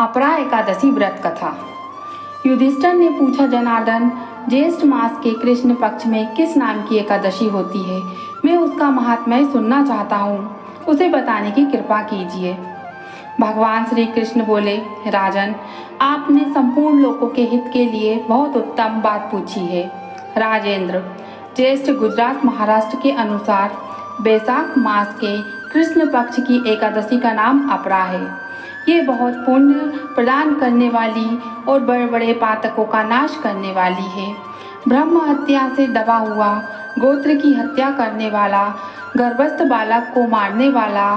अपरा एकादशी व्रत कथा। युधिष्ठिर ने पूछा, जनार्दन, ज्येष्ठ मास के कृष्ण पक्ष में किस नाम की एकादशी होती है? मैं उसका महात्म्य सुनना चाहता हूँ, उसे बताने की कृपा कीजिए। भगवान श्री कृष्ण बोले, राजन, आपने संपूर्ण लोगों के हित के लिए बहुत उत्तम बात पूछी है। राजेंद्र, ज्येष्ठ गुजरात महाराष्ट्र के अनुसार बैसाख मास के कृष्ण पक्ष की एकादशी का नाम अपरा है। ये बहुत पुण्य प्रदान करने वाली और बड़े बड़े पातकों का नाश करने वाली है। ब्रह्म हत्या से दबा हुआ, गोत्र की हत्या करने वाला, गर्भस्थ बालक को मारने वाला,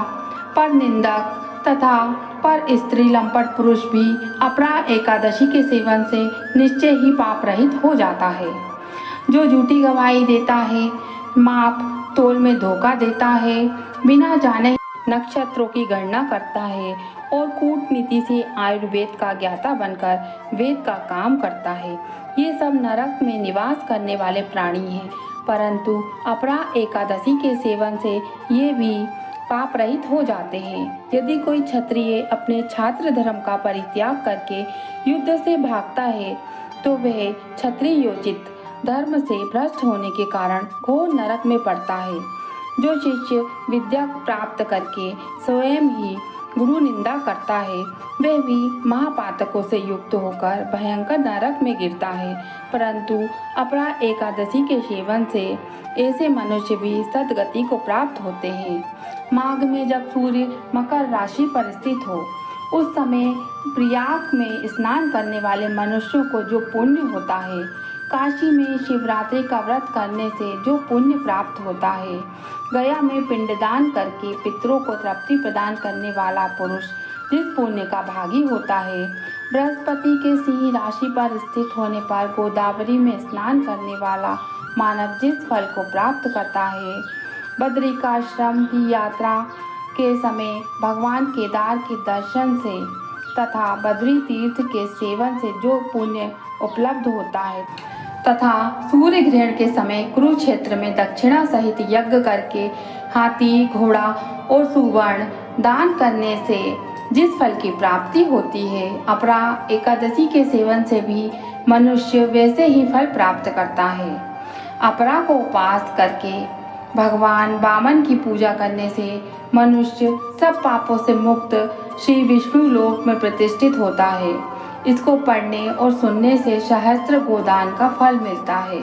पर निंदक तथा पर स्त्री लंपट पुरुष भी अपरा एकादशी के सेवन से निश्चय ही पाप रहित हो जाता है। जो झूठी गवाही देता है, माप तोल में धोखा देता है, बिना जाने नक्षत्रों की गणना करता है और कूटनीति से आयुर्वेद का ज्ञाता बनकर वेद का काम करता है, ये सब नरक में निवास करने वाले प्राणी हैं। परंतु अपरा एकादशी के सेवन से ये भी पाप रहित हो जाते हैं। यदि कोई क्षत्रिय अपने छात्र धर्म का परित्याग करके युद्ध से भागता है तो वह क्षत्रियोचित धर्म से भ्रष्ट होने के कारण घोर नरक में पड़ता है। जो शिष्य विद्या प्राप्त करके स्वयं ही गुरु निंदा करता है, वह भी महापातकों से युक्त होकर भयंकर नरक में गिरता है। परंतु अपरा एकादशी के सेवन से ऐसे मनुष्य भी सद्गति को प्राप्त होते हैं। माघ में जब सूर्य मकर राशि पर स्थित हो, उस समय प्रयाग में स्नान करने वाले मनुष्यों को जो पुण्य होता है, काशी में शिवरात्रि का व्रत करने से जो पुण्य प्राप्त होता है, गया में पिंडदान करके पितरों को तृप्ति प्रदान करने वाला पुरुष जिस पुण्य का भागी होता है, बृहस्पति के सिंह राशि पर स्थित होने पर गोदावरी में स्नान करने वाला मानव जिस फल को प्राप्त करता है, बद्रिकाश्रम की यात्रा के समय भगवान केदार के दर्शन से तथा बद्री तीर्थ के सेवन से जो पुण्य उपलब्ध होता है, तथा सूर्य ग्रहण के समय कुरुक्षेत्र में दक्षिणा सहित यज्ञ करके हाथी, घोड़ा और सुवर्ण दान करने से जिस फल की प्राप्ति होती है, अपरा एकादशी के सेवन से भी मनुष्य वैसे ही फल प्राप्त करता है। अपरा को उपास करके भगवान वामन की पूजा करने से मनुष्य सब पापों से मुक्त श्री विष्णु लोक में प्रतिष्ठित होता है। इसको पढ़ने और सुनने से सहस्त्र गोदान का फल मिलता है।